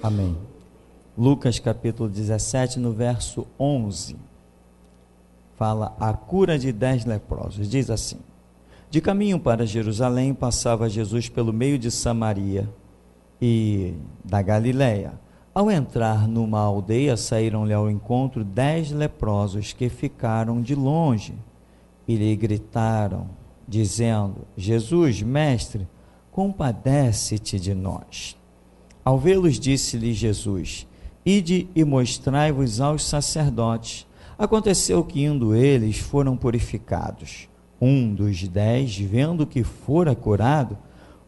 Amém. Lucas capítulo 17, no verso 11, fala a cura de 10 leprosos. Diz assim: de caminho para Jerusalém, passava Jesus pelo meio de Samaria e da Galiléia. Ao entrar numa aldeia, saíram-lhe ao encontro 10 leprosos que ficaram de longe e lhe gritaram, dizendo: Jesus, mestre, compadece-te de nós. Ao vê-los, disse-lhe Jesus: ide e mostrai-vos aos sacerdotes. Aconteceu que, indo eles, foram purificados. Um dos 10, vendo que fora curado,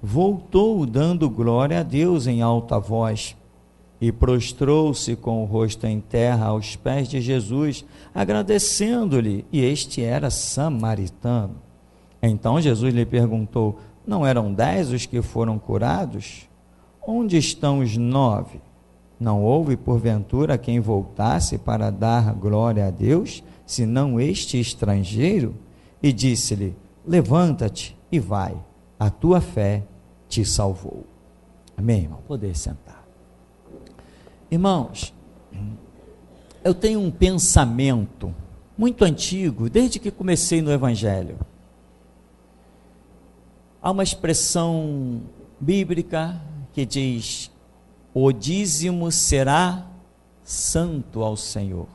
voltou dando glória a Deus em alta voz, e prostrou-se com o rosto em terra aos pés de Jesus, agradecendo-lhe, e este era samaritano. Então Jesus lhe perguntou: não eram 10 os que foram curados? Onde estão os 9? Não houve, porventura, quem voltasse para dar glória a Deus, senão este estrangeiro? E disse-lhe: levanta-te e vai, a tua fé te salvou. Amém, irmão? Poder sentar. Irmãos, eu tenho um pensamento muito antigo, desde que comecei no Evangelho. Há uma expressão bíblica que diz: o dízimo será santo ao Senhor.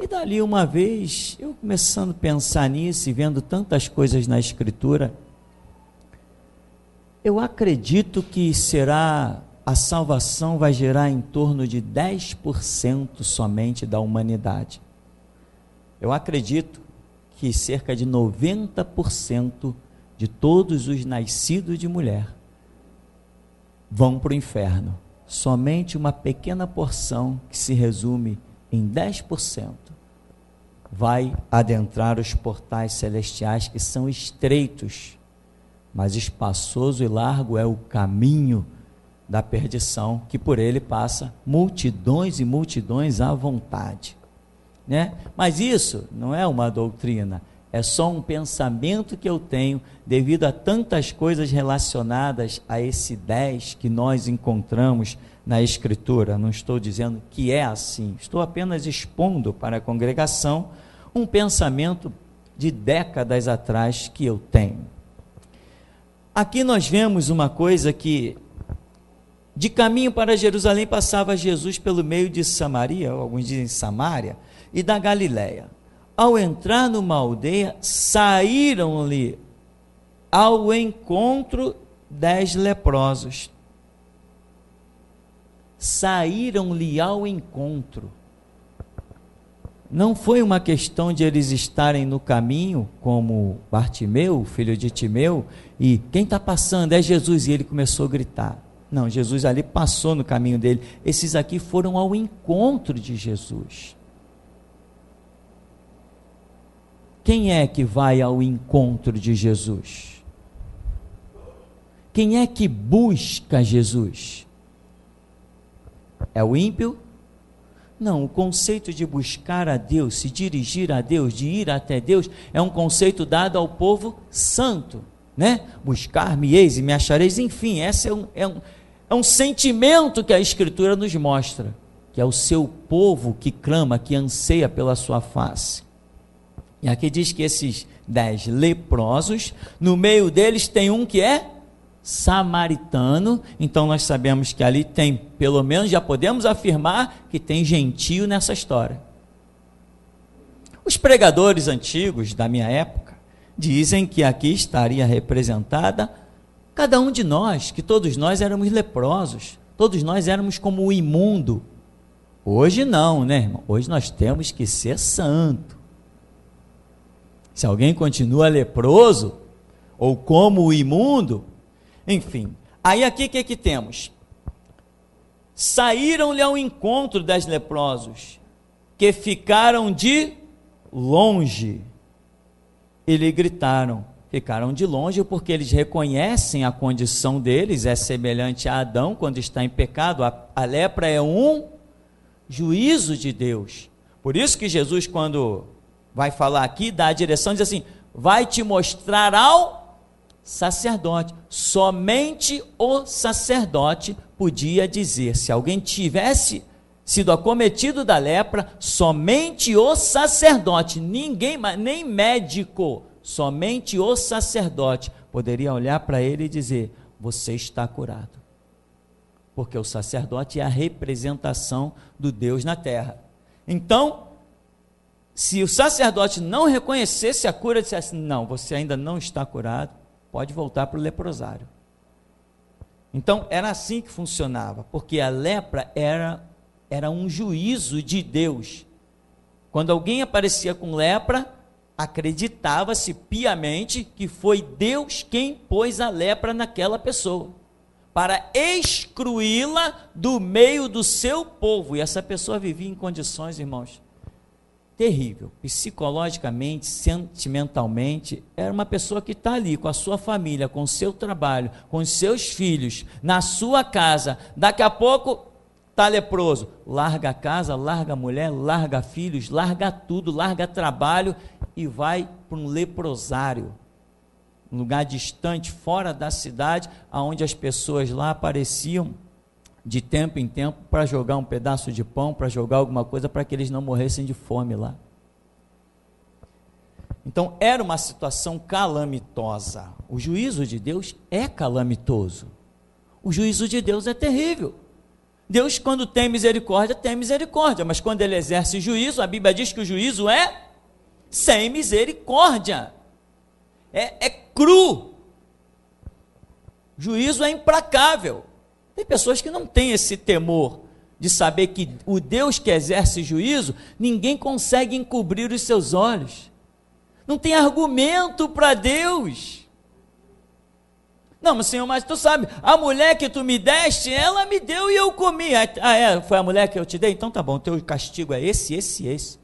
E dali uma vez, eu começando a pensar nisso e vendo tantas coisas na Escritura, eu acredito que a salvação vai gerar em torno de 10% somente da humanidade. Eu acredito que cerca de 90% de todos os nascidos de mulher vão para o inferno. Somente uma pequena porção, que se resume em 10%, vai adentrar os portais celestiais, que são estreitos, mas espaçoso e largo é o caminho da perdição, que por ele passa multidões e multidões à vontade, né? Mas isso não é uma doutrina, é só um pensamento que eu tenho devido a tantas coisas relacionadas a esse 10 que nós encontramos na Escritura. Não estou dizendo que é assim, estou apenas expondo para a congregação um pensamento de décadas atrás que eu tenho. Aqui nós vemos uma coisa que, de caminho para Jerusalém, passava Jesus pelo meio de Samaria, alguns dizem Samária, e da Galiléia. Ao entrar numa aldeia, saíram-lhe ao encontro 10 leprosos. Saíram-lhe ao encontro. Não foi uma questão de eles estarem no caminho, como Bartimeu, filho de Timeu, e quem está passando é Jesus, e ele começou a gritar. Não, Jesus ali passou no caminho dele. Esses aqui foram ao encontro de Jesus. Quem é que vai ao encontro de Jesus? Quem é que busca Jesus? É o ímpio? Não, o conceito de buscar a Deus, se dirigir a Deus, de ir até Deus, é um conceito dado ao povo santo, né? Buscar-me-eis e me achareis, enfim, esse é um sentimento que a Escritura nos mostra, que é o seu povo que clama, que anseia pela sua face. E aqui diz que esses 10 leprosos, no meio deles tem um que é samaritano, então nós sabemos que ali tem, pelo menos já podemos afirmar que tem gentio nessa história. Os pregadores antigos da minha época dizem que aqui estaria representada cada um de nós, que todos nós éramos leprosos, todos nós éramos como o imundo. Hoje não, né, irmão? Hoje nós temos que ser santo. Se alguém continua leproso, ou como o imundo, enfim. Aí aqui o que temos? Saíram-lhe ao encontro 10 leprosos, que ficaram de longe, e lhe gritaram. Ficaram de longe porque eles reconhecem a condição deles, é semelhante a Adão quando está em pecado. A lepra é um juízo de Deus. Por isso que Jesus, quando vai falar aqui, dá a direção, diz assim: vai te mostrar ao sacerdote. Somente o sacerdote podia dizer. Se alguém tivesse sido acometido da lepra, somente o sacerdote, ninguém mais, nem médico, somente o sacerdote poderia olhar para ele e dizer: você está curado. Porque o sacerdote é a representação do Deus na terra. Então, se o sacerdote não reconhecesse a cura, dissesse: não, você ainda não está curado, pode voltar para o leprosário. Então, era assim que funcionava, porque a lepra era um juízo de Deus. Quando alguém aparecia com lepra, acreditava-se piamente que foi Deus quem pôs a lepra naquela pessoa, para excluí-la do meio do seu povo. E essa pessoa vivia em condições, irmãos, terrível, psicologicamente, sentimentalmente. Era uma pessoa que está ali com a sua família, com o seu trabalho, com os seus filhos, na sua casa. Daqui a pouco está leproso, larga a casa, larga a mulher, larga filhos, larga tudo, larga trabalho e vai para um leprosário, um lugar distante, fora da cidade, onde as pessoas lá apareciam de tempo em tempo para jogar um pedaço de pão, para jogar alguma coisa, para que eles não morressem de fome lá. Então era uma situação calamitosa. O juízo de Deus é calamitoso. O juízo de Deus é terrível. Deus, quando tem misericórdia, mas quando ele exerce juízo, a Bíblia diz que o juízo é sem misericórdia, é cru, o juízo é implacável. Tem pessoas que não têm esse temor de saber que o Deus que exerce juízo, ninguém consegue encobrir os seus olhos, não tem argumento para Deus. Não, mas Senhor, mas tu sabe, a mulher que tu me deste, ela me deu e eu comi. Foi a mulher que eu te dei? Então tá bom, o teu castigo é esse.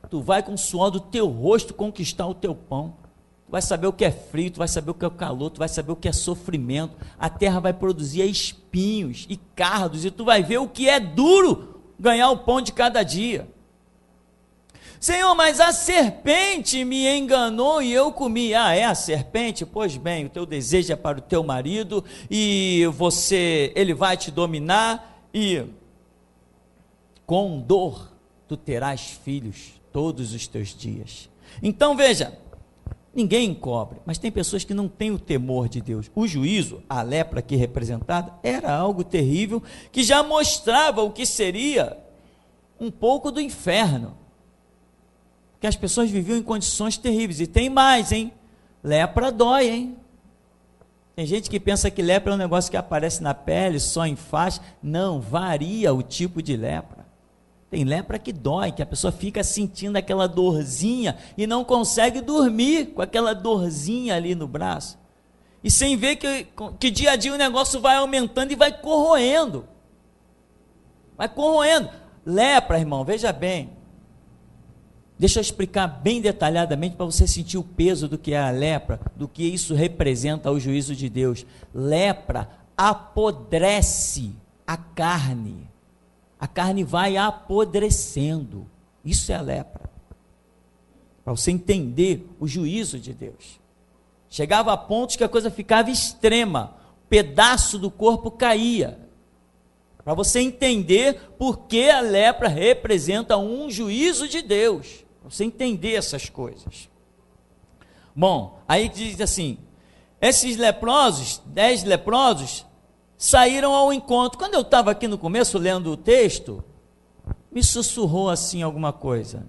Tu vai com o suor do teu rosto conquistar o teu pão. Tu vai saber o que é frio, tu vai saber o que é o calor, tu vai saber o que é sofrimento. A terra vai produzir espinhos e cardos, e tu vai ver o que é duro ganhar o pão de cada dia. Senhor, mas a serpente me enganou e eu comi. É a serpente? Pois bem, o teu desejo é para o teu marido e ele vai te dominar e com dor tu terás filhos todos os teus dias. Então veja, ninguém encobre, mas tem pessoas que não têm o temor de Deus. O juízo, a lepra aqui representada, era algo terrível que já mostrava o que seria um pouco do inferno. Que as pessoas viviam em condições terríveis. E tem mais, hein? Lepra dói, hein? Tem gente que pensa que lepra é um negócio que aparece na pele, só em faixa. Não, varia o tipo de lepra. Tem lepra que dói, que a pessoa fica sentindo aquela dorzinha e não consegue dormir com aquela dorzinha ali no braço. E sem ver que dia a dia o negócio vai aumentando e vai corroendo. Vai corroendo. Lepra, irmão, veja bem. Deixa eu explicar bem detalhadamente para você sentir o peso do que é a lepra, do que isso representa ao juízo de Deus. Lepra apodrece a carne vai apodrecendo, isso é a lepra, para você entender o juízo de Deus. Chegava a pontos que a coisa ficava extrema, pedaço do corpo caía, para você entender por que a lepra representa um juízo de Deus. Você entender essas coisas. Bom, aí diz assim, esses leprosos, 10 leprosos, saíram ao encontro. Quando eu estava aqui no começo, lendo o texto, me sussurrou assim alguma coisa.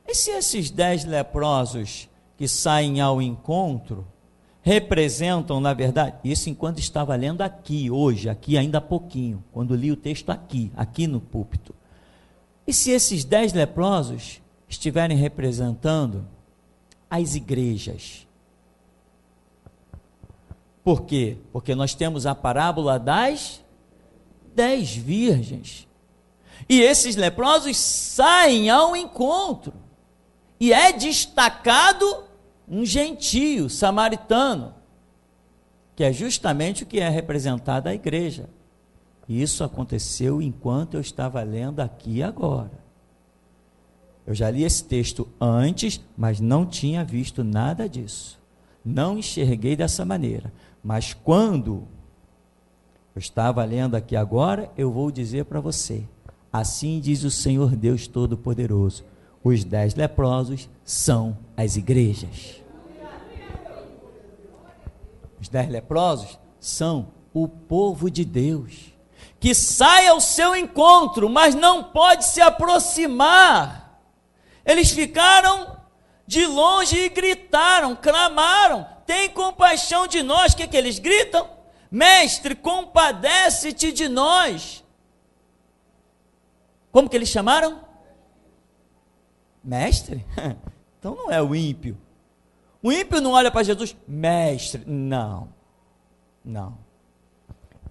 E se esses 10 leprosos que saem ao encontro, representam, na verdade, isso enquanto estava lendo aqui, hoje, aqui ainda há pouquinho, quando li o texto aqui no púlpito. E se esses 10 leprosos estiverem representando as igrejas? Por quê? Porque nós temos a parábola das 10 virgens. E esses leprosos saem ao encontro. E é destacado um gentio samaritano, que é justamente o que é representado a igreja. E isso aconteceu enquanto eu estava lendo aqui agora. Eu já li esse texto antes, mas não tinha visto nada disso. não enxerguei dessa maneira, mas quando eu estava lendo aqui agora, eu vou dizer para você, assim diz o Senhor Deus Todo-Poderoso, os 10 leprosos são as igrejas. Os 10 leprosos são o povo de Deus, que sai ao seu encontro, mas não pode se aproximar. Eles ficaram de longe e gritaram, clamaram, tem compaixão de nós. O que eles gritam? Mestre, compadece-te de nós. Como que eles chamaram? Mestre? Então não é o ímpio. O ímpio não olha para Jesus, mestre, não.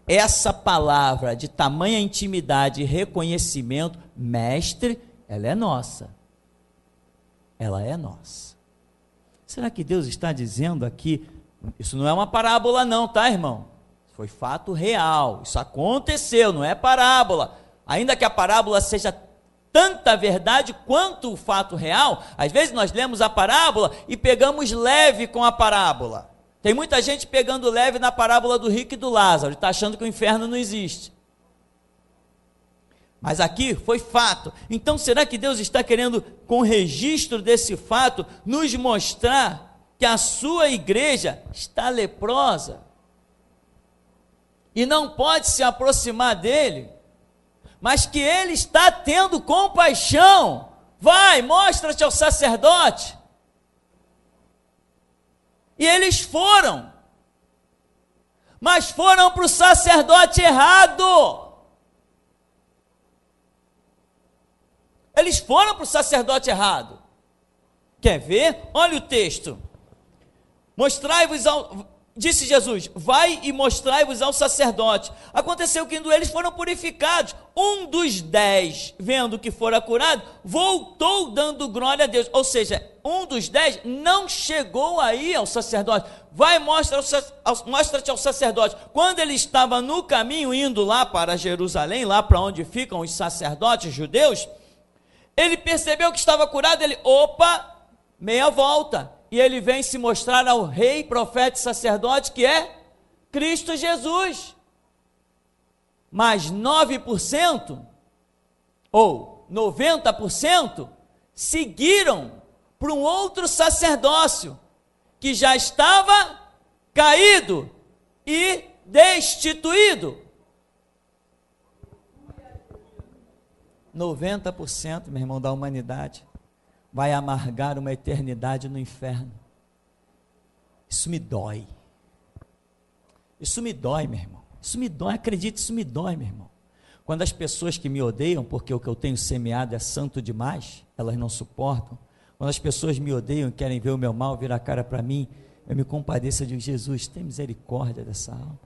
Essa palavra de tamanha intimidade e reconhecimento, mestre, ela é nossa. Ela é nossa. Será que Deus está dizendo aqui, isso não é uma parábola não, tá, irmão? Foi fato real, isso aconteceu, não é parábola. Ainda que a parábola seja tanta verdade quanto o fato real, às vezes nós lemos a parábola e pegamos leve com a parábola. Tem muita gente pegando leve na parábola do rico e do Lázaro, está achando que o inferno não existe. Mas aqui foi fato. Então será que Deus está querendo, com registro desse fato, nos mostrar que a sua igreja está leprosa e não pode se aproximar dele, mas que ele está tendo compaixão? Vai, mostra-te ao sacerdote. E eles foram, mas foram para o sacerdote errado. Eles foram para o sacerdote errado. Quer ver? Olha o texto. Mostrai-vos disse Jesus, vai e mostrai-vos ao sacerdote. Aconteceu que indo eles foram purificados. Um dos 10, vendo que fora curado, voltou dando glória a Deus. Ou seja, um dos 10 não chegou aí ao sacerdote. Vai, mostra-te ao sacerdote. Quando ele estava no caminho, indo lá para Jerusalém, lá para onde ficam os sacerdotes judeus, ele percebeu que estava curado, opa, meia volta. E ele vem se mostrar ao rei, profeta e sacerdote, que é Cristo Jesus. Mas 9%, ou 90%, seguiram para um outro sacerdócio, que já estava caído e destituído. 90%, meu irmão, da humanidade vai amargar uma eternidade no inferno. Isso me dói. Isso me dói, meu irmão. Isso me dói, acredite, isso me dói, meu irmão. Quando as pessoas que me odeiam, porque o que eu tenho semeado é santo demais, elas não suportam. Quando as pessoas me odeiam e querem ver o meu mal, virar a cara para mim, eu me compadeço de Jesus, tem misericórdia dessa alma.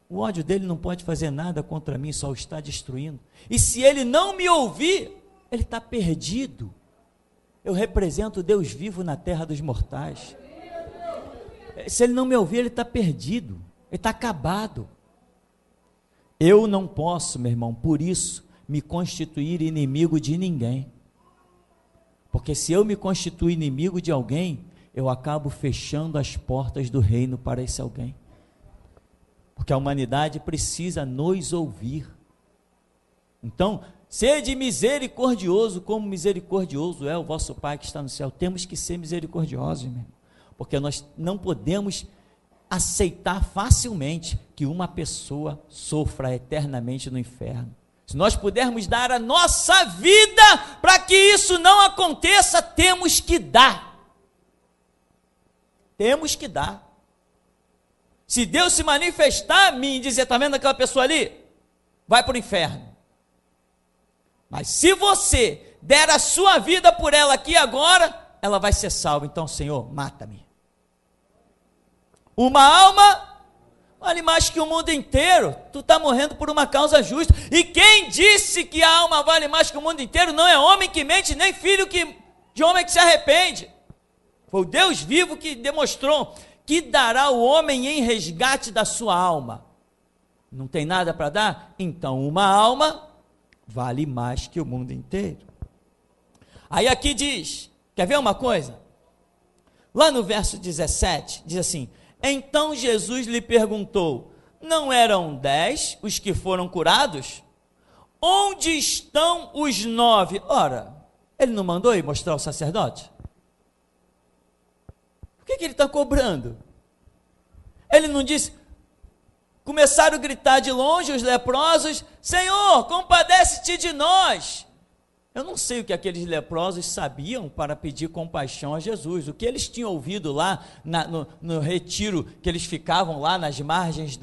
O ódio dele não pode fazer nada contra mim, só o está destruindo. E se ele não me ouvir, ele está perdido. Eu represento Deus vivo na terra dos mortais. Se ele não me ouvir, ele está perdido, ele está acabado. Eu não posso, meu irmão, por isso, me constituir inimigo de ninguém. Porque se eu me constituir inimigo de alguém, eu acabo fechando as portas do reino para esse alguém. Porque a humanidade precisa nos ouvir. Então, sede misericordioso, como misericordioso é o vosso Pai que está no céu. Temos que ser misericordiosos, meu irmão, porque nós não podemos aceitar facilmente que uma pessoa sofra eternamente no inferno. Se nós pudermos dar a nossa vida para que isso não aconteça, temos que dar. Temos que dar. Se Deus se manifestar a mim e dizer, está vendo aquela pessoa ali? Vai para o inferno. Mas se você der a sua vida por ela aqui agora, ela vai ser salva. Então, Senhor, mata-me. Uma alma vale mais que o mundo inteiro. Tu está morrendo por uma causa justa. E quem disse que a alma vale mais que o mundo inteiro não é homem que mente, nem filho de homem que se arrepende. Foi o Deus vivo que demonstrou que dará o homem em resgate da sua alma. Não tem nada para dar? Então, uma alma vale mais que o mundo inteiro. Aí aqui diz, quer ver uma coisa? Lá no verso 17, diz assim: então Jesus lhe perguntou: não eram 10 os que foram curados? Onde estão os 9? Ora, ele não mandou ir mostrar o sacerdote? Por que ele está cobrando? Ele não disse... Começaram a gritar de longe os leprosos: Senhor, compadece-te de nós. Eu não sei o que aqueles leprosos sabiam para pedir compaixão a Jesus. O que eles tinham ouvido lá no retiro, que eles ficavam lá nas margens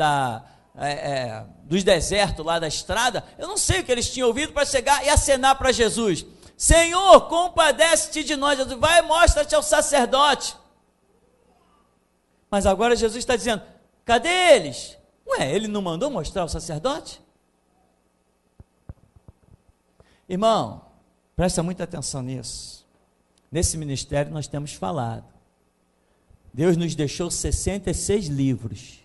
dos desertos, lá da estrada. Eu não sei o que eles tinham ouvido para chegar e acenar para Jesus: Senhor, compadece-te de nós. Jesus, vai, mostra-te ao sacerdote. Mas agora Jesus está dizendo: cadê eles? Ué, ele não mandou mostrar ao sacerdote? Irmão, presta muita atenção nisso. Nesse ministério nós temos falado. Deus nos deixou 66 livros.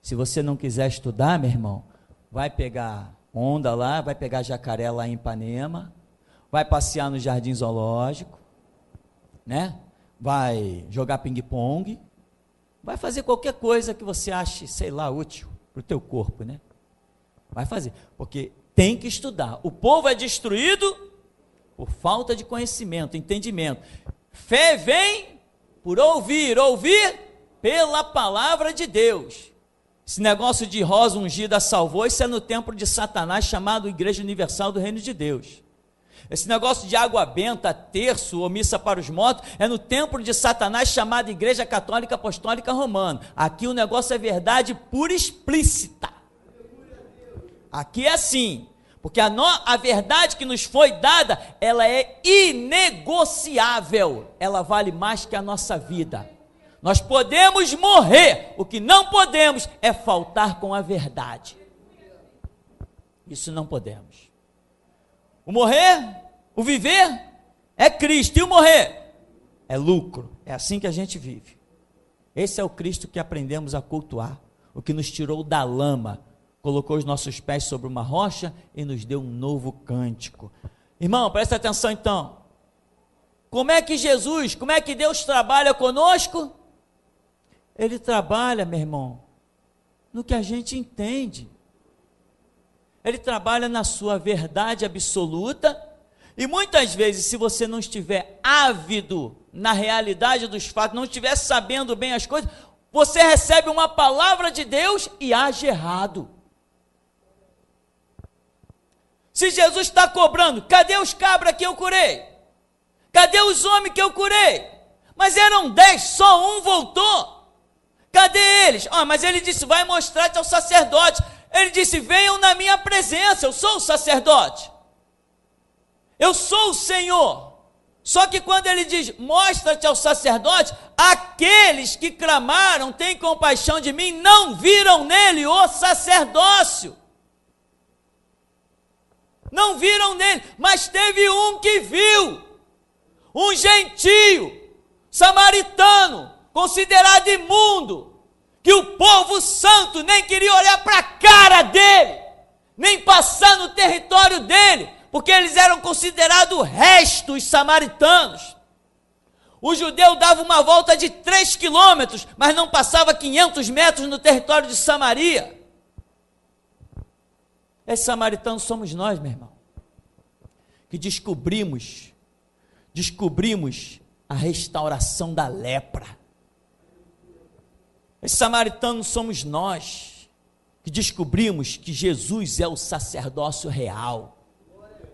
Se você não quiser estudar, meu irmão, vai pegar onda lá, vai pegar jacaré lá em Ipanema, vai passear no Jardim Zoológico, né? Vai jogar ping-pong, vai fazer qualquer coisa que você ache, sei lá, útil para o teu corpo, né? Vai fazer, porque tem que estudar. O povo é destruído por falta de conhecimento, entendimento. Fé vem por ouvir, ouvir pela palavra de Deus. Esse negócio de rosa ungida salvou, isso é no templo de Satanás, chamado Igreja Universal do Reino de Deus. Esse negócio de água benta, terço ou missa para os mortos, é no templo de Satanás, chamado Igreja Católica Apostólica Romana. Aqui o negócio é verdade pura e explícita. Aqui é assim, porque a verdade que nos foi dada, ela é inegociável, ela vale mais que a nossa vida. Nós podemos morrer, o que não podemos é faltar com a verdade. Isso não podemos. O morrer, o viver é Cristo, e o morrer é lucro. É assim que a gente vive. Esse é o Cristo que aprendemos a cultuar, o que nos tirou da lama, colocou os nossos pés sobre uma rocha e nos deu um novo cântico. Irmão, presta atenção então. Como é que Deus trabalha conosco? Ele trabalha, meu irmão, no que a gente entende. Ele trabalha na sua verdade absoluta, e muitas vezes, se você não estiver ávido na realidade dos fatos, não estiver sabendo bem as coisas, você recebe uma palavra de Deus e age errado. Se Jesus está cobrando, cadê os cabras que eu curei? Cadê os homens que eu curei? Mas eram 10, só um voltou. Cadê eles? Mas ele disse: vai mostrar-te ao sacerdote. Ele disse: venham na minha presença, eu sou o sacerdote, eu sou o Senhor. Só que quando ele diz: mostra-te ao sacerdote, aqueles que clamaram, tem compaixão de mim, não viram nele o sacerdócio. Não viram nele, mas teve um que viu, um gentio, samaritano, considerado imundo, que o povo santo nem queria olhar para a cara dele, nem passar no território dele, porque eles eram considerados restos samaritanos. O judeu dava uma volta de 3 quilômetros, mas não passava 500 metros no território de Samaria. Esses samaritanos somos nós, meu irmão, que descobrimos a restauração da lepra. Esses samaritanos somos nós, que descobrimos que Jesus é o sacerdócio real.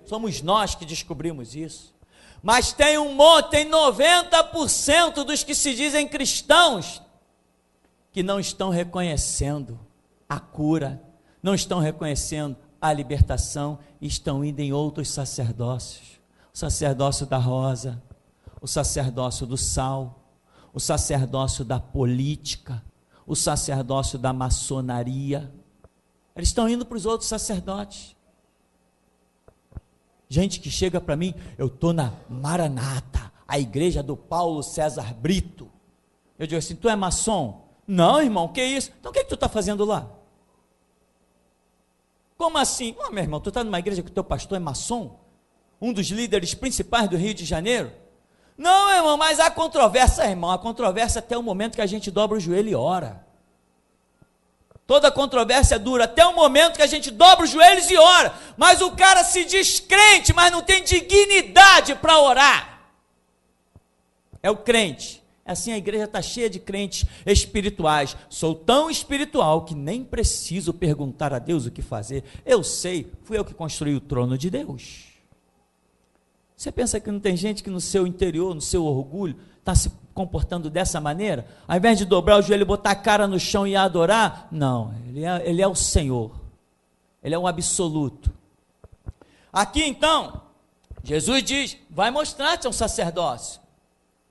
Somos nós que descobrimos isso. Mas tem 90% dos que se dizem cristãos que não estão reconhecendo a cura, não estão reconhecendo a libertação, e estão indo em outros sacerdócios. O sacerdócio da rosa, o sacerdócio do sal, o sacerdócio da política, o sacerdócio da maçonaria. Eles estão indo para os outros sacerdotes. Gente que chega para mim: eu estou na Maranata, a igreja do Paulo César Brito. Eu digo assim: tu é maçom? Não, irmão, que isso? Então o que tu está fazendo lá? Como assim? Meu irmão, tu está numa igreja que o teu pastor é maçom? Um dos líderes principais do Rio de Janeiro? Não, irmão, mas há controvérsia, irmão, a controvérsia até o momento que a gente dobra o joelho e ora. Toda controvérsia dura até o momento que a gente dobra os joelhos e ora. Mas o cara se diz crente, mas não tem dignidade para orar. É o crente. Assim a igreja está cheia de crentes espirituais. Sou tão espiritual que nem preciso perguntar a Deus o que fazer. Eu sei, fui eu que construí o trono de Deus. Você pensa que não tem gente que no seu interior, no seu orgulho, está se comportando dessa maneira? Ao invés de dobrar o joelho, botar a cara no chão e adorar? Não, ele é o Senhor. Ele é o absoluto. Aqui então, Jesus diz, vai mostrar-te ao sacerdócio.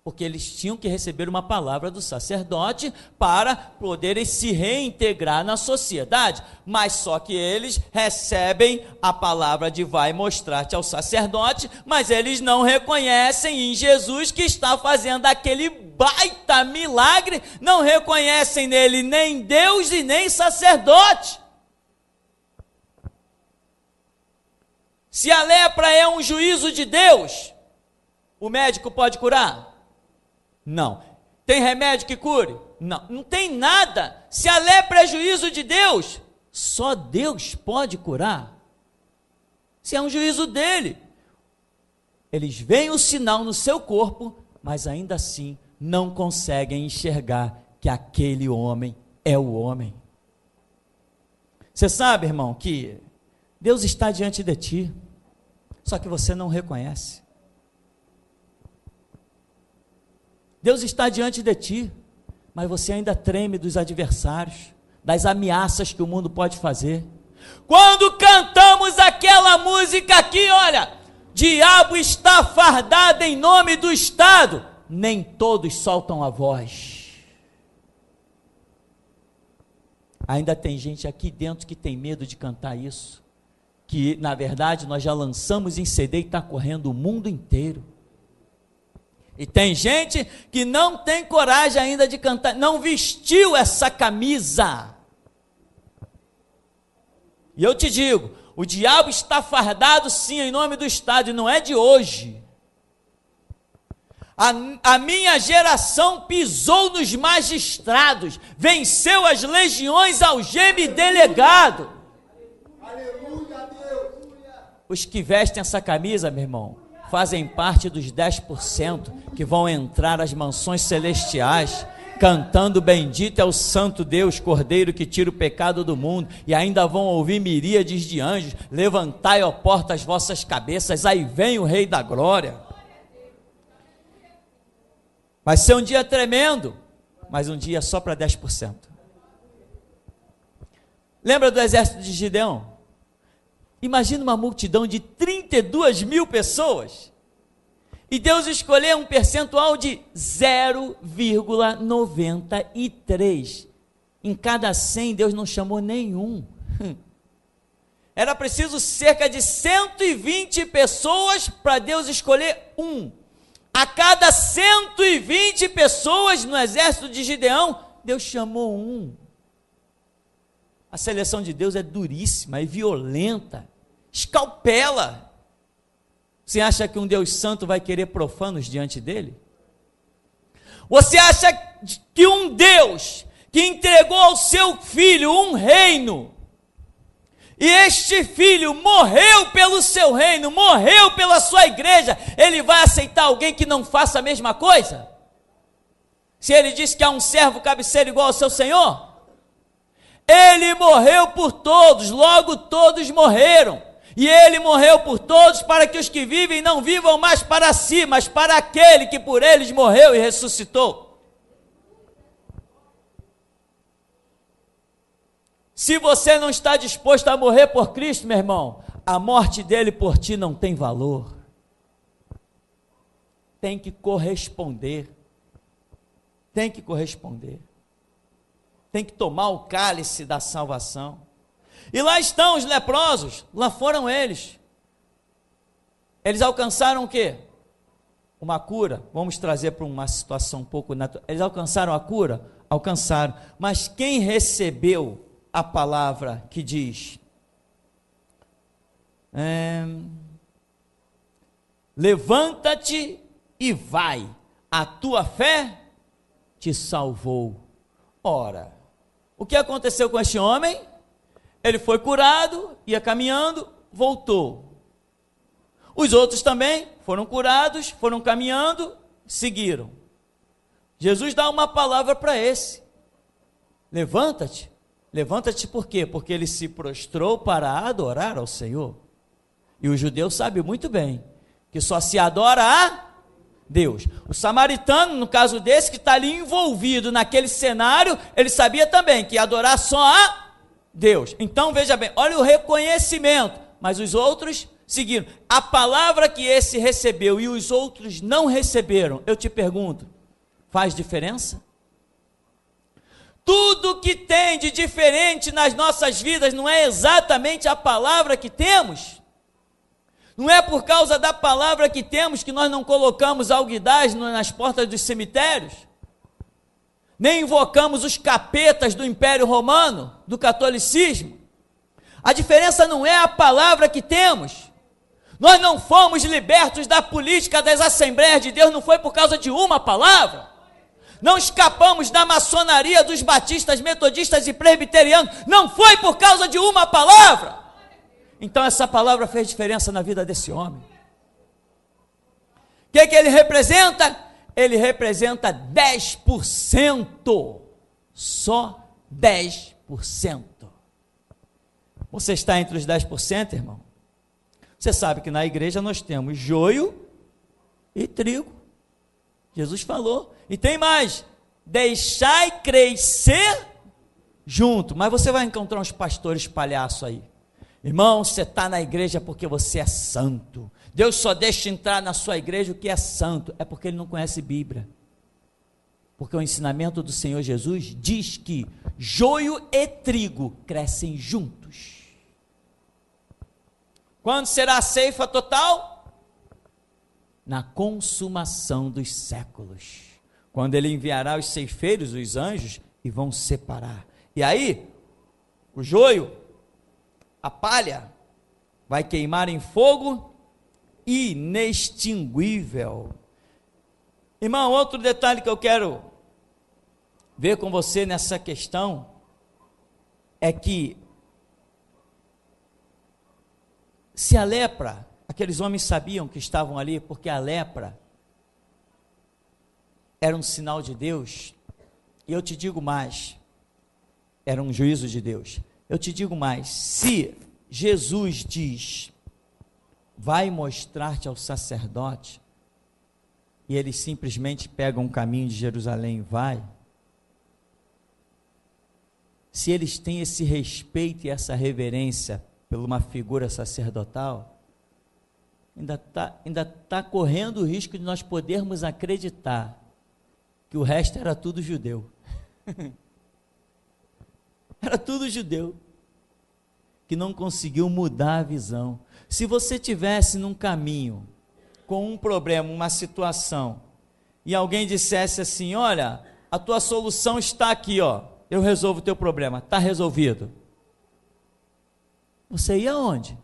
Porque eles tinham que receber uma palavra do sacerdote para poderem se reintegrar na sociedade, mas só que eles recebem a palavra de vai mostrar-te ao sacerdote, mas eles não reconhecem em Jesus que está fazendo aquele baita milagre, não reconhecem nele nem Deus e nem sacerdote. Se a lepra é um juízo de Deus, o médico pode curar? Não. Tem remédio que cure? Não. Não tem nada. Se a lepra é juízo de Deus, só Deus pode curar. Se é um juízo dele. Eles veem o sinal no seu corpo, mas ainda assim não conseguem enxergar que aquele homem é o homem. Você sabe, irmão, que Deus está diante de ti, só que você não reconhece. Deus está diante de ti, mas você ainda treme dos adversários, das ameaças que o mundo pode fazer. Quando cantamos aquela música aqui, olha, diabo está fardado em nome do Estado, nem todos soltam a voz. Ainda tem gente aqui dentro que tem medo de cantar isso, que na verdade nós já lançamos em CD e está correndo o mundo inteiro. E tem gente que não tem coragem ainda de cantar, não vestiu essa camisa. E eu te digo, o diabo está fardado sim em nome do Estado, e não é de hoje. A minha geração pisou nos magistrados, venceu as legiões algema e delegado. Aleluia, Deus. Os que vestem essa camisa, meu irmão, fazem parte dos 10% que vão entrar às mansões celestiais, cantando bendito é o santo Deus, Cordeiro que tira o pecado do mundo, e ainda vão ouvir miríades de anjos, levantai, ó porta, as vossas cabeças, aí vem o Rei da Glória. Vai ser um dia tremendo, mas um dia só para 10%. Lembra do exército de Gideão? Imagina uma multidão de 32 mil pessoas, e Deus escolheu um percentual de 0,93. Em cada 100, Deus não chamou nenhum. Era preciso cerca de 120 pessoas para Deus escolher um. A cada 120 pessoas no exército de Gideão, Deus chamou um. A seleção de Deus é duríssima, é violenta, escalpela. Você acha que um Deus santo vai querer profanos diante dele? Você acha que um Deus que entregou ao seu filho um reino, e este filho morreu pelo seu reino, morreu pela sua igreja, ele vai aceitar alguém que não faça a mesma coisa? Se ele diz que há um servo cabeceiro igual ao seu Senhor, ele morreu por todos, logo todos morreram. E ele morreu por todos para que os que vivem não vivam mais para si, mas para aquele que por eles morreu e ressuscitou. Se você não está disposto a morrer por Cristo, meu irmão, a morte dele por ti não tem valor. Tem que corresponder. Tem que corresponder. Tem que tomar o cálice da salvação. E lá estão os leprosos, lá foram eles. Eles alcançaram o quê? Uma cura. Vamos trazer para uma situação um pouco natural. Eles alcançaram a cura? Alcançaram. Mas quem recebeu a palavra que diz: levanta-te e vai, a tua fé te salvou. Ora, o que aconteceu com este homem? Ele foi curado, ia caminhando, voltou. Os outros também foram curados, foram caminhando, seguiram. Jesus dá uma palavra para esse: levanta-te. Levanta-te por quê? Porque ele se prostrou para adorar ao Senhor. E o judeu sabe muito bem que só se adora a Deus. O samaritano, no caso desse, que está ali envolvido naquele cenário, ele sabia também que ia adorar só a Deus. Então veja bem, olha o reconhecimento. Mas os outros seguiram. A palavra que esse recebeu e os outros não receberam, eu te pergunto, faz diferença? Tudo que tem de diferente nas nossas vidas não é exatamente a palavra que temos? Não é por causa da palavra que temos que nós não colocamos alguidars nas portas dos cemitérios? Nem invocamos os capetas do Império Romano, do catolicismo? A diferença não é a palavra que temos. Nós não fomos libertos da política das Assembleias de Deus, não foi por causa de uma palavra. Não escapamos da maçonaria dos batistas, metodistas e presbiterianos, não foi por causa de uma palavra. Então essa palavra fez diferença na vida desse homem. O que ele representa? Ele representa 10%, só 10%. Você está entre os 10%, irmão? Você sabe que na igreja nós temos joio e trigo. Jesus falou. E tem mais: deixai crescer junto. Mas você vai encontrar uns pastores palhaços aí. Irmão, você está na igreja porque você é santo. Deus só deixa entrar na sua igreja o que é santo. É porque ele não conhece Bíblia. Porque o ensinamento do Senhor Jesus diz que joio e trigo crescem juntos. Quando será a ceifa total? Na consumação dos séculos. Quando ele enviará os ceifeiros, os anjos, e vão separar. E aí, o joio, a palha, vai queimar em fogo inextinguível. Irmão, outro detalhe que eu quero ver com você nessa questão é que se a lepra, aqueles homens sabiam que estavam ali, porque a lepra era um sinal de Deus, e eu te digo mais, era um juízo de Deus. Eu te digo mais, se Jesus diz, vai mostrar-te ao sacerdote, e eles simplesmente pegam um caminho de Jerusalém e vai, se eles têm esse respeito e essa reverência por uma figura sacerdotal, ainda tá correndo o risco de nós podermos acreditar que o resto era tudo judeu. Era tudo judeu, que não conseguiu mudar a visão. Se você tivesse num caminho, com um problema, uma situação, e alguém dissesse assim, olha, a tua solução está aqui, ó, eu resolvo o teu problema, está resolvido. Você ia aonde?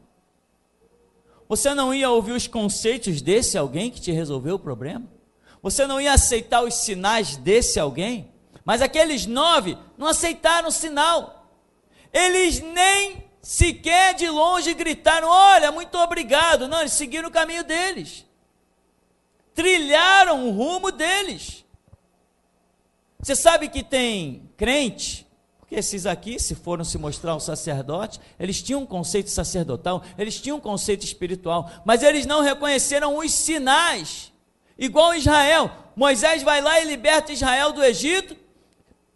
Você não ia ouvir os conceitos desse alguém que te resolveu o problema? Você não ia aceitar os sinais desse alguém? Mas aqueles 9 não aceitaram o sinal. Eles nem sequer de longe gritaram, olha, muito obrigado. Não, eles seguiram o caminho deles. Trilharam o rumo deles. Você sabe que tem crente, porque esses aqui, se foram se mostrar um sacerdote, eles tinham um conceito sacerdotal, eles tinham um conceito espiritual, mas eles não reconheceram os sinais. Igual Israel, Moisés vai lá e liberta Israel do Egito,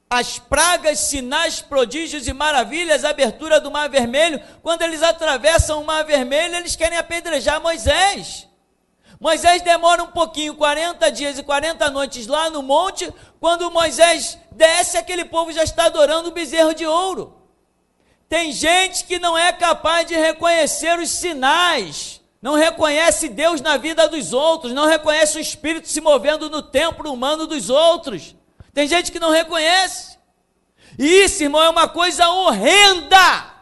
as pragas, sinais, prodígios e maravilhas, a abertura do Mar Vermelho. Quando eles atravessam o Mar Vermelho, eles querem apedrejar Moisés. Moisés demora um pouquinho, 40 dias e 40 noites lá no monte. Quando Moisés desce, aquele povo já está adorando o bezerro de ouro. Tem gente que não é capaz de reconhecer os sinais, não reconhece Deus na vida dos outros, não reconhece o Espírito se movendo no templo humano dos outros. Tem gente que não reconhece. E isso, irmão, é uma coisa horrenda.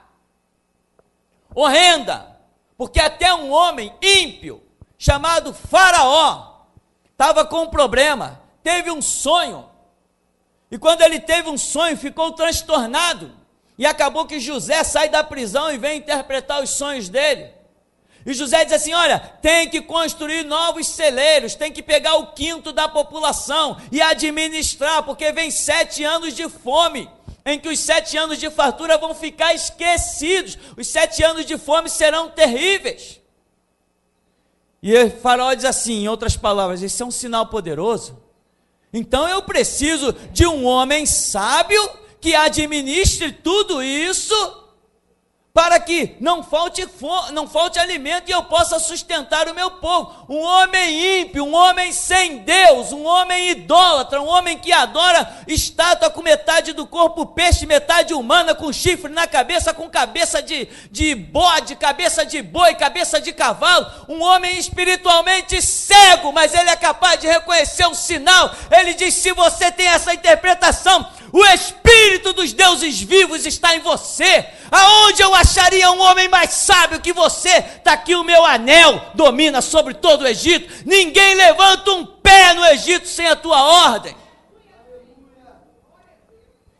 Horrenda. Porque até um homem ímpio, chamado Faraó, estava com um problema, teve um sonho, e quando ele teve um sonho, ficou transtornado, e acabou que José sai da prisão e vem interpretar os sonhos dele. E José diz assim: olha, tem que construir novos celeiros, tem que pegar o quinto da população e administrar, porque vem 7 anos de fome, em que os 7 anos de fartura vão ficar esquecidos, os 7 anos de fome serão terríveis. E o faraó diz assim, em outras palavras: isso é um sinal poderoso, então eu preciso de um homem sábio que administre tudo isso, para que não falte alimento e eu possa sustentar o meu povo. Um homem ímpio, um homem sem Deus, um homem idólatra, um homem que adora estátua com metade do corpo peixe, metade humana, com chifre na cabeça, com cabeça de bode, cabeça de boi, cabeça de cavalo, um homem espiritualmente cego, mas ele é capaz de reconhecer um sinal. Ele diz: se você tem essa interpretação, o Espírito dos deuses vivos está em você. Aonde eu acharia um homem mais sábio que você? Está aqui o meu anel, domina sobre todo o Egito. Ninguém levanta um pé no Egito sem a tua ordem.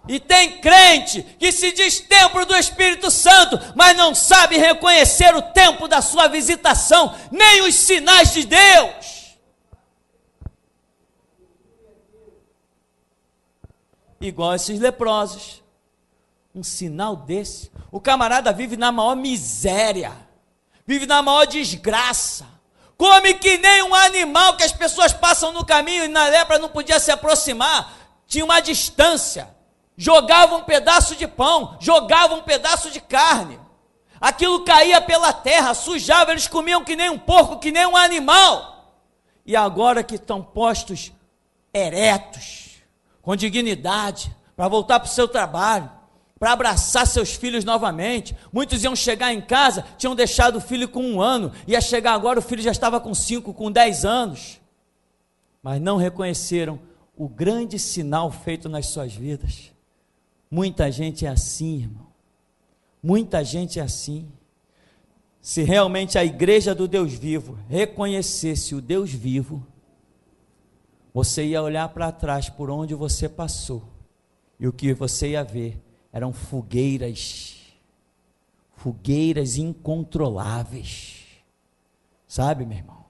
E tem crente que se diz templo do Espírito Santo, mas não sabe reconhecer o tempo da sua visitação, nem os sinais de Deus. Igual esses leprosos. Um sinal desse, o camarada vive na maior miséria, vive na maior desgraça, come que nem um animal, que as pessoas passam no caminho e na lepra não podia se aproximar, tinha uma distância, jogava um pedaço de pão, jogava um pedaço de carne, aquilo caía pela terra, sujava, eles comiam que nem um porco, que nem um animal. E agora que estão postos eretos, com dignidade, para voltar para o seu trabalho, para abraçar seus filhos novamente. Muitos iam chegar em casa, tinham deixado o filho com 1 ano, ia chegar agora, o filho já estava com 5, com 10 anos, mas não reconheceram o grande sinal feito nas suas vidas. Muita gente é assim, irmão, muita gente é assim. Se realmente a igreja do Deus vivo reconhecesse o Deus vivo, você ia olhar para trás por onde você passou, e o que você ia ver eram fogueiras incontroláveis, sabe, meu irmão?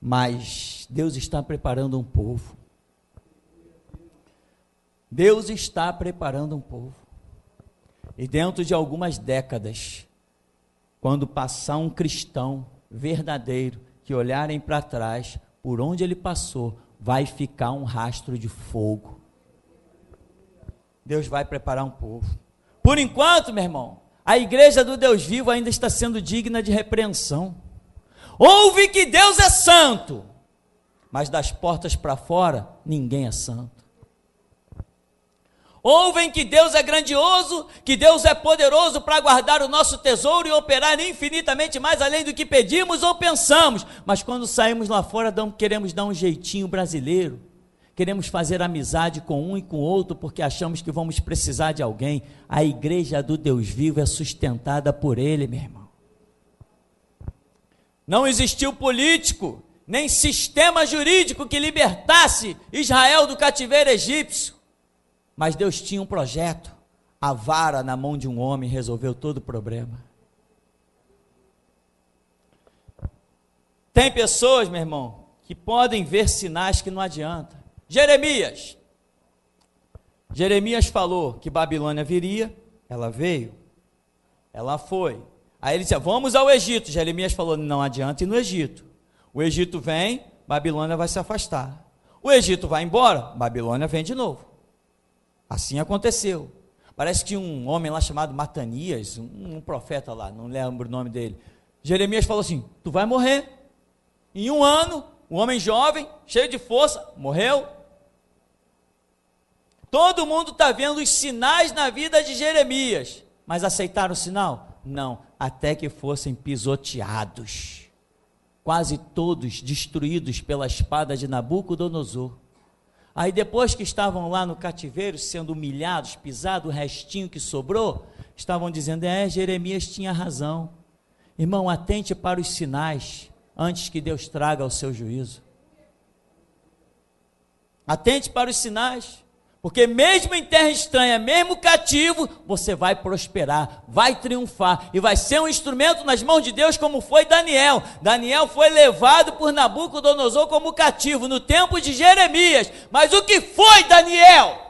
Mas Deus está preparando um povo, Deus está preparando um povo, e dentro de algumas décadas, quando passar um cristão verdadeiro, que olharem para trás, por onde ele passou, vai ficar um rastro de fogo. Deus vai preparar um povo. Por enquanto, meu irmão, a igreja do Deus vivo ainda está sendo digna de repreensão. Ouve que Deus é santo, mas das portas para fora, ninguém é santo. Ouvem que Deus é grandioso, que Deus é poderoso para guardar o nosso tesouro e operar infinitamente mais além do que pedimos ou pensamos, mas quando saímos lá fora, queremos dar um jeitinho brasileiro, queremos fazer amizade com um e com o outro, porque achamos que vamos precisar de alguém. A igreja do Deus vivo é sustentada por Ele, meu irmão. Não existiu político, nem sistema jurídico que libertasse Israel do cativeiro egípcio, mas Deus tinha um projeto. A vara na mão de um homem resolveu todo o problema. Tem pessoas, meu irmão, que podem ver sinais que não adianta. Jeremias falou que Babilônia viria, ela veio, ela foi. Aí ele disse: vamos ao Egito. Jeremias falou: não adianta ir no Egito. O Egito vem, Babilônia vai se afastar. O Egito vai embora, Babilônia vem de novo. Assim aconteceu. Parece que tinha um homem lá chamado Matanias, um profeta lá, não lembro o nome dele. Jeremias falou assim: tu vai morrer. Em 1 ano, um homem jovem, cheio de força, morreu. Todo mundo está vendo os sinais na vida de Jeremias, mas aceitaram o sinal? Não, até que fossem pisoteados, quase todos destruídos pela espada de Nabucodonosor. Aí depois que estavam lá no cativeiro, sendo humilhados, pisados, o restinho que sobrou, estavam dizendo: Jeremias tinha razão. Irmão, atente para os sinais, antes que Deus traga o seu juízo. Atente para os sinais, porque mesmo em terra estranha, mesmo cativo, você vai prosperar, vai triunfar e vai ser um instrumento nas mãos de Deus, como foi Daniel. Daniel foi levado por Nabucodonosor como cativo no tempo de Jeremias. Mas o que foi Daniel?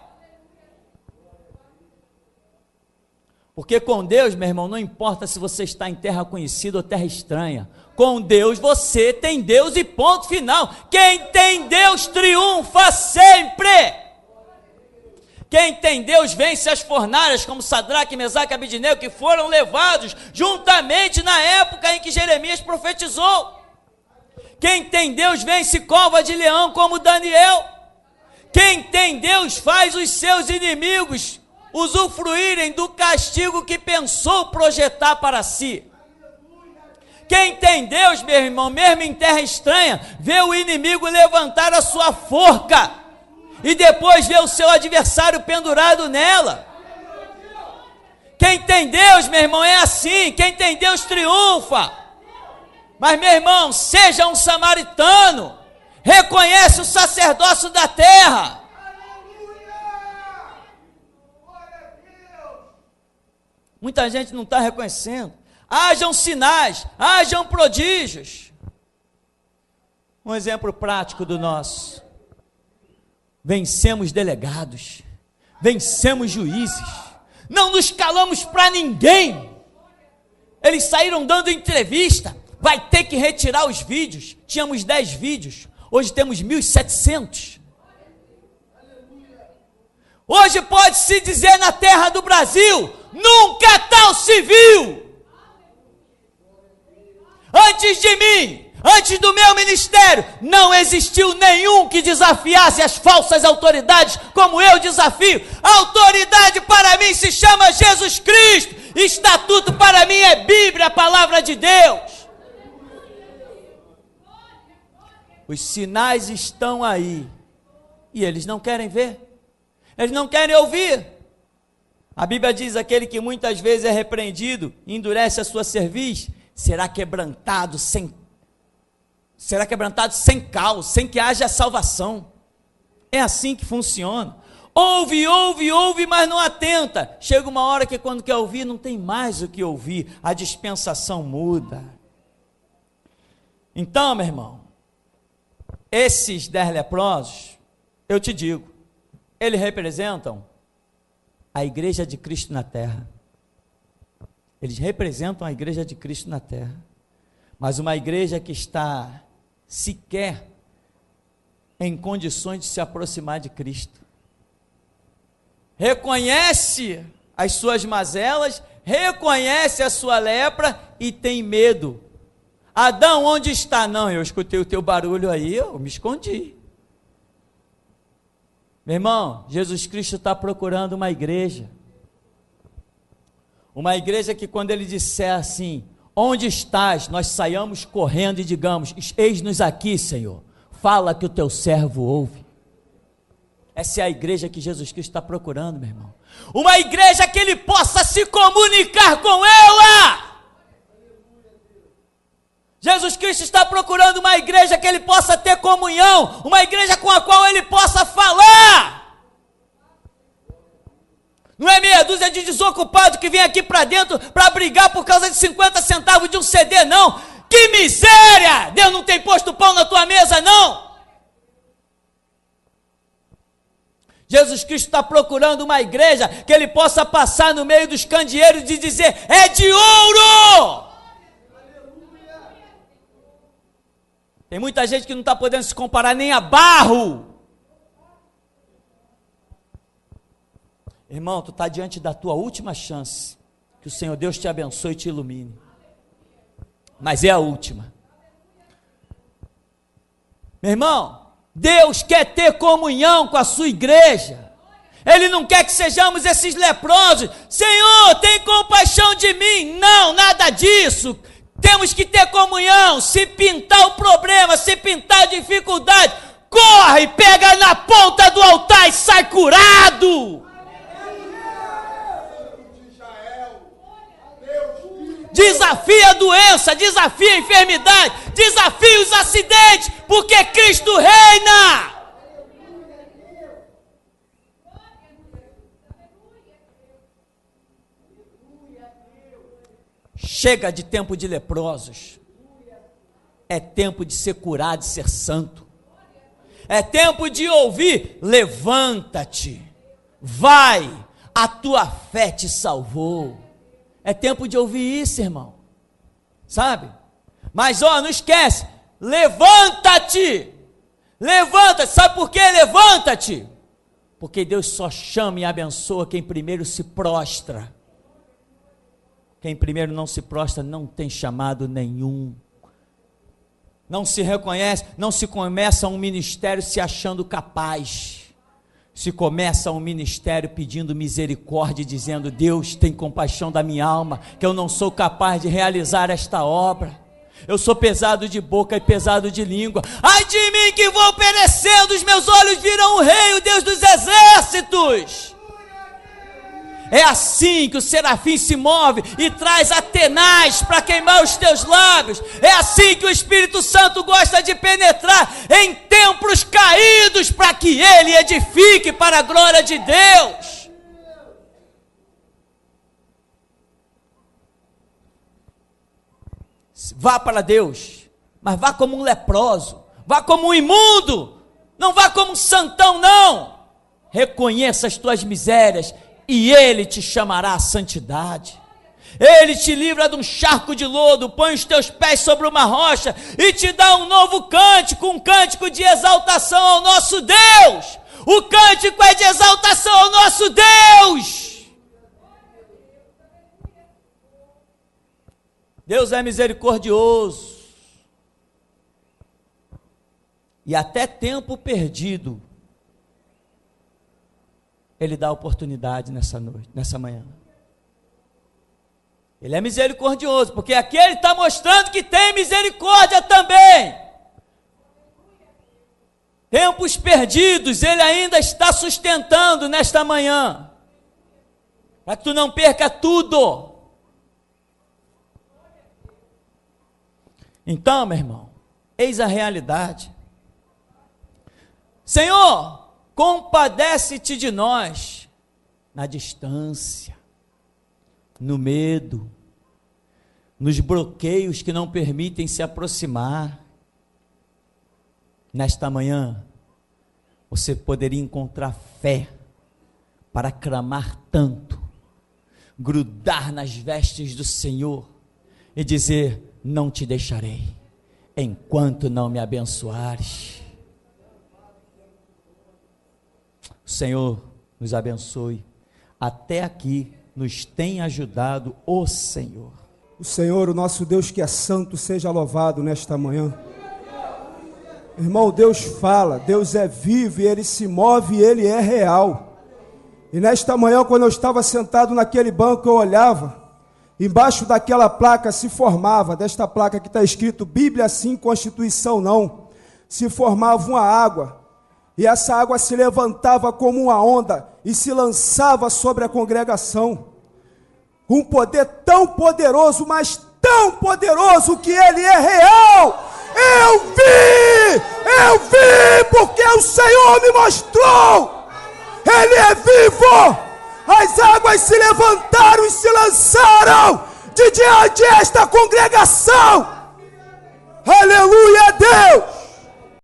Porque com Deus, meu irmão, não importa se você está em terra conhecida ou terra estranha. Com Deus, você tem Deus e ponto final. Quem tem Deus triunfa sempre. Quem tem Deus vence as fornalhas, como Sadraque, Mesaque e Abednego, que foram levados juntamente na época em que Jeremias profetizou. Quem tem Deus vence cova de leão, como Daniel. Quem tem Deus faz os seus inimigos usufruírem do castigo que pensou projetar para si. Quem tem Deus, meu irmão, mesmo em terra estranha, vê o inimigo levantar a sua forca e depois vê o seu adversário pendurado nela. Quem tem Deus, meu irmão, é assim. Quem tem Deus triunfa. Mas, meu irmão, seja um samaritano. Reconhece o sacerdócio da terra. Muita gente não está reconhecendo. Hajam sinais, hajam prodígios. Um exemplo prático do nosso. Vencemos delegados, vencemos juízes, não nos calamos para ninguém. Eles saíram dando entrevista, vai ter que retirar os vídeos. Tínhamos 10 vídeos, hoje temos 1.700. Hoje pode-se dizer na terra do Brasil, nunca tal se viu. Antes de mim, antes do meu ministério, não existiu nenhum que desafiasse as falsas autoridades como eu desafio. A autoridade para mim se chama Jesus Cristo. Estatuto para mim é Bíblia, a palavra de Deus. Os sinais estão aí e eles não querem ver. Eles não querem ouvir. A Bíblia diz: aquele que muitas vezes é repreendido, endurece a sua cerviz, será quebrantado sem caos, sem que haja salvação. É assim que funciona. Ouve, mas não atenta. Chega uma hora que quando quer ouvir, não tem mais o que ouvir. A dispensação muda. Então, meu irmão, esses 10 leprosos, eu te digo, eles representam a igreja de Cristo na terra. Eles representam a igreja de Cristo na terra. Mas uma igreja que está sequer em condições de se aproximar de Cristo. Reconhece as suas mazelas, reconhece a sua lepra e tem medo. Adão, onde está? Não, eu escutei o teu barulho aí, eu me escondi. Meu irmão, Jesus Cristo está procurando uma igreja que quando Ele disser assim, onde estás, nós saiamos correndo e digamos, eis-nos aqui, Senhor, fala que o teu servo ouve. Essa é a igreja que Jesus Cristo está procurando, meu irmão. Uma igreja que Ele possa se comunicar com ela. Jesus Cristo está procurando uma igreja que Ele possa ter comunhão, uma igreja com a qual Ele possa falar. Não é meia dúzia de desocupado que vem aqui para dentro para brigar por causa de 50 centavos de um CD, não. Que miséria! Deus não tem posto pão na tua mesa, não. Jesus Cristo está procurando uma igreja que Ele possa passar no meio dos candeeiros e dizer, é de ouro! Tem muita gente que não está podendo se comparar nem a barro. Irmão, tu está diante da tua última chance. Que o Senhor Deus te abençoe e te ilumine. Mas é a última. Meu irmão, Deus quer ter comunhão com a sua igreja. Ele não quer que sejamos esses leprosos. Senhor, tem compaixão de mim. Não, nada disso. Temos que ter comunhão. Se pintar o problema, se pintar a dificuldade, corre, pega na ponta do altar e sai curado. Desafia a doença, desafia a enfermidade, desafia os acidentes, porque Cristo reina. Chega de tempo de leprosos. É tempo de ser curado, de ser santo. É tempo de ouvir: levanta-te, vai, a tua fé te salvou. É tempo de ouvir isso, irmão. Sabe? Mas não esquece, levanta-te. Levanta-te, sabe por quê? Levanta-te. Porque Deus só chama e abençoa quem primeiro se prostra. Quem primeiro não se prostra não tem chamado nenhum. Não se reconhece, não se começa um ministério se achando capaz. Se começa um ministério pedindo misericórdia, dizendo: Deus, tem compaixão da minha alma, que eu não sou capaz de realizar esta obra. Eu sou pesado de boca e pesado de língua. Ai de mim que vou perecendo, os meus olhos viram o Rei, o Deus dos exércitos. É assim que o serafim se move e traz Atenaz para queimar os teus lábios. É assim que o Espírito Santo gosta de penetrar em templos caídos para que ele edifique para a glória de Deus. Vá para Deus, mas vá como um leproso, vá como um imundo, não vá como um santão, não. Reconheça as tuas misérias e Ele te chamará à santidade. Ele te livra de um charco de lodo, põe os teus pés sobre uma rocha e te dá um novo cântico, um cântico de exaltação ao nosso Deus. O cântico é de exaltação ao nosso Deus. Deus é misericordioso. E até tempo perdido, Ele dá oportunidade nessa noite, nessa manhã. Ele é misericordioso, porque aqui Ele está mostrando que tem misericórdia também. Tempos perdidos, Ele ainda está sustentando nesta manhã, para que tu não perca tudo. Então, meu irmão, eis a realidade. Senhor, compadece-te de nós na distância, no medo, nos bloqueios que não permitem se aproximar. Nesta manhã, você poderia encontrar fé para clamar tanto, grudar nas vestes do Senhor e dizer: não te deixarei, enquanto não me abençoares. O Senhor nos abençoe. Até aqui nos tem ajudado o Senhor. O Senhor, o nosso Deus que é santo, seja louvado nesta manhã. Irmão, Deus fala, Deus é vivo e Ele se move e Ele é real. E nesta manhã, quando eu estava sentado naquele banco, eu olhava, embaixo daquela placa se formava, desta placa que está escrito Bíblia sim, Constituição não, se formava uma água, e essa água se levantava como uma onda, e se lançava sobre a congregação, com um poder tão poderoso, mas tão poderoso que Ele é real. Eu vi, porque o Senhor me mostrou, Ele é vivo. As águas se levantaram e se lançaram de diante desta congregação. Aleluia, Deus!